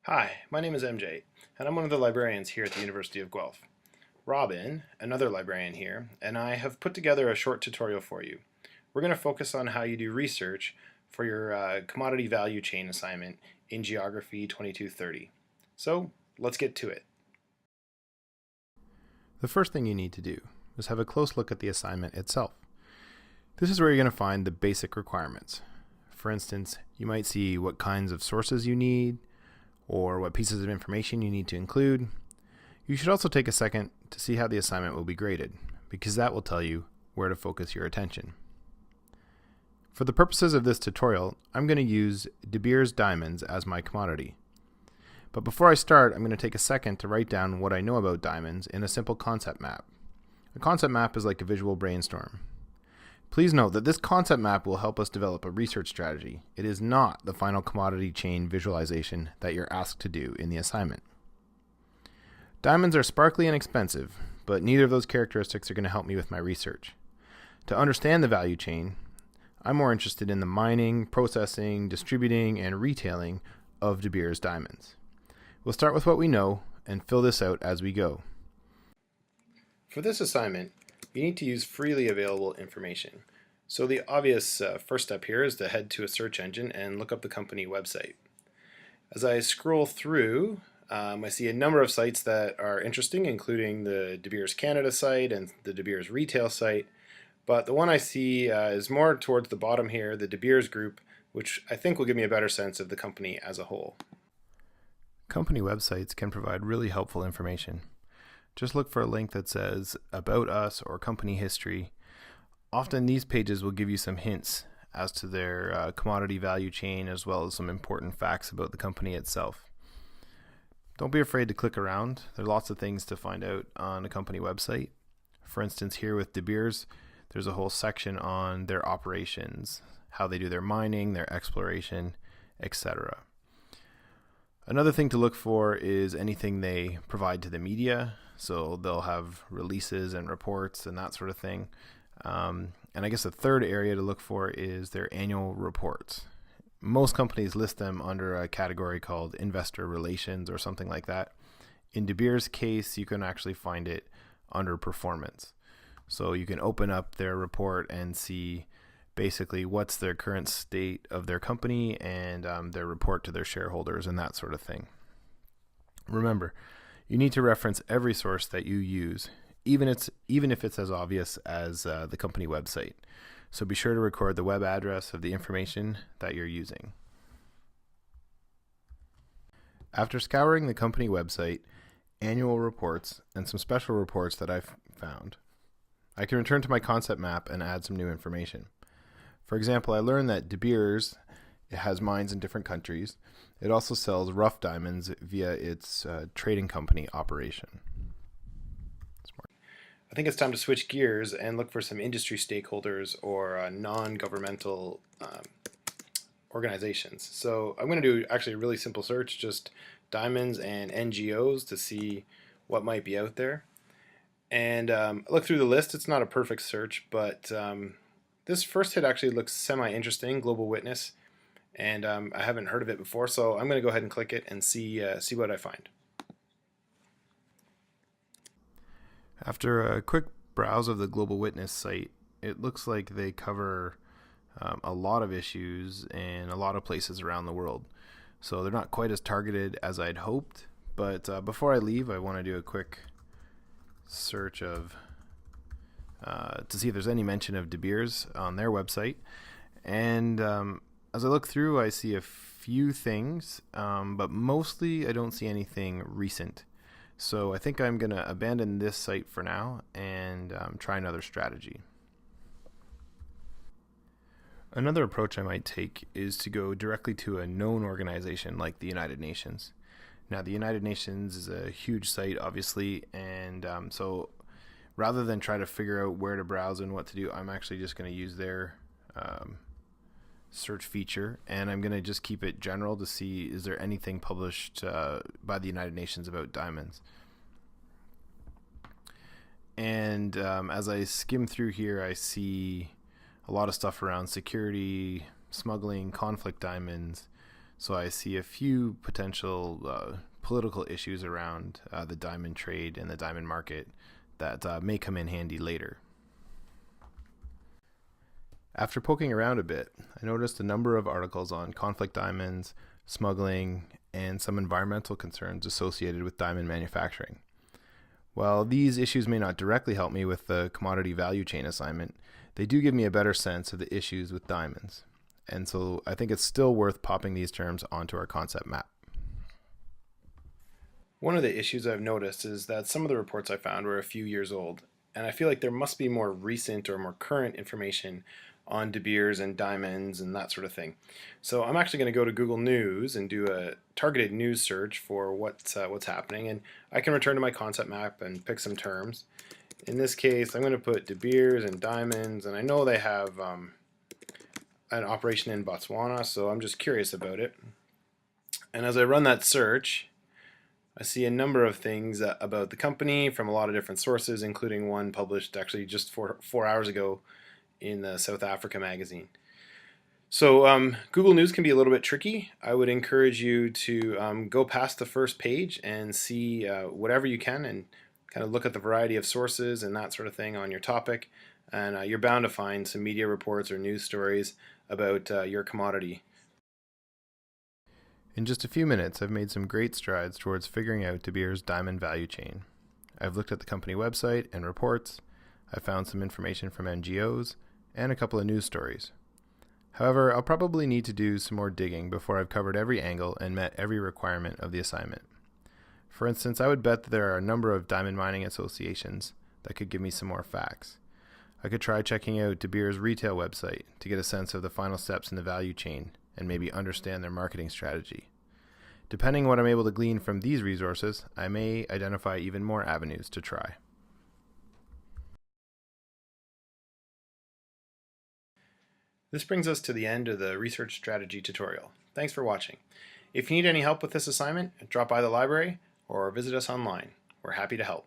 Hi, my name is MJ, and I'm one of the librarians here at the University of Guelph. Robin, another librarian here, and I have put together a short tutorial for you. We're going to focus on how you do research for your commodity value chain assignment in Geography 2230. So, let's get to it. The first thing you need to do is have a close look at the assignment itself. This is where you're going to find the basic requirements. For instance, you might see what kinds of sources you need, or what pieces of information you need to include. You should also take a second to see how the assignment will be graded, because that will tell you where to focus your attention. For the purposes of this tutorial, I'm going to use De Beers diamonds as my commodity. But before I start, I'm going to take a second to write down what I know about diamonds in a simple concept map. A concept map is like a visual brainstorm. Please note that this concept map will help us develop a research strategy. It is not the final commodity chain visualization that you're asked to do in the assignment. Diamonds are sparkly and expensive, but neither of those characteristics are going to help me with my research. To understand the value chain, I'm more interested in the mining, processing, distributing, and retailing of De Beers diamonds. We'll start with what we know and fill this out as we go. For this assignment, you need to use freely available information. So the obvious first step here is to head to a search engine and look up the company website. As I scroll through, I see a number of sites that are interesting, including the De Beers Canada site and the De Beers retail site. But the one I see is more towards the bottom here, the De Beers group, which I think will give me a better sense of the company as a whole. Company websites can provide really helpful information. Just look for a link that says About Us or Company History. Often these pages will give you some hints as to their commodity value chain, as well as some important facts about the company itself. Don't be afraid to click around. There are lots of things to find out on a company website. For instance, here with De Beers, there's a whole section on their operations, how they do their mining, their exploration, etc. Another thing to look for is anything they provide to the media. So they'll have releases and reports and that sort of thing. And I guess the third area to look for is their annual reports. Most companies list them under a category called investor relations or something like that. In De Beers' case, you can actually find it under performance. So you can open up their report and see basically what's their current state of their company and their report to their shareholders and that sort of thing. Remember, you need to reference every source that you use, even if it's as obvious as the company website. So be sure to record the web address of the information that you're using. After scouring the company website, annual reports, and some special reports that I've found, I can return to my concept map and add some new information. For example, I learned that De Beers has mines in different countries. It also sells rough diamonds via its trading company operation. I think it's time to switch gears and look for some industry stakeholders or non-governmental organizations. So I'm going to do actually a really simple search, just diamonds and NGOs to see what might be out there. And look through the list. It's not a perfect search, but this first hit actually looks semi-interesting, Global Witness, and I haven't heard of it before, so I'm going to go ahead and click it and see what I find. After a quick browse of the Global Witness site, it looks like they cover a lot of issues in a lot of places around the world. So they're not quite as targeted as I'd hoped, but before I leave, I want to do a quick search of to see if there's any mention of De Beers on their website. And as I look through, I see a few things, but mostly I don't see anything recent. So I think I'm going to abandon this site for now and try another strategy. Another approach I might take is to go directly to a known organization like the United Nations. Now, the United Nations is a huge site, obviously, and so rather than try to figure out where to browse and what to do, I'm actually just going to use their search feature, and I'm going to just keep it general to see is there anything published by the United Nations about diamonds. And as I skim through here, I see a lot of stuff around security, smuggling, conflict diamonds. So I see a few potential political issues around the diamond trade and the diamond market that may come in handy later. After poking around a bit, I noticed a number of articles on conflict diamonds, smuggling, and some environmental concerns associated with diamond manufacturing. While these issues may not directly help me with the commodity value chain assignment, they do give me a better sense of the issues with diamonds. And so I think it's still worth popping these terms onto our concept map. One of the issues I've noticed is that some of the reports I found were a few years old, and I feel like there must be more recent or more current information on De Beers and diamonds and that sort of thing. So I'm actually going to go to Google News and do a targeted news search for what's happening, and I can return to my concept map and pick some terms. In this case, I'm going to put De Beers and diamonds, and I know they have an operation in Botswana, so I'm just curious about it. And as I run that search, I see a number of things about the company from a lot of different sources, including one published actually just 4 hours ago in the South Africa magazine. So Google News can be a little bit tricky. I would encourage you to go past the first page and see whatever you can and kind of look at the variety of sources and that sort of thing on your topic. And you're bound to find some media reports or news stories about your commodity. In just a few minutes, I've made some great strides towards figuring out De Beers' diamond value chain. I've looked at the company website and reports. I've found some information from NGOs and a couple of news stories. However, I'll probably need to do some more digging before I've covered every angle and met every requirement of the assignment. For instance, I would bet that there are a number of diamond mining associations that could give me some more facts. I could try checking out De Beers' retail website to get a sense of the final steps in the value chain and maybe understand their marketing strategy. Depending on what I'm able to glean from these resources, I may identify even more avenues to try. This brings us to the end of the research strategy tutorial. Thanks for watching. If you need any help with this assignment, drop by the library or visit us online. We're happy to help.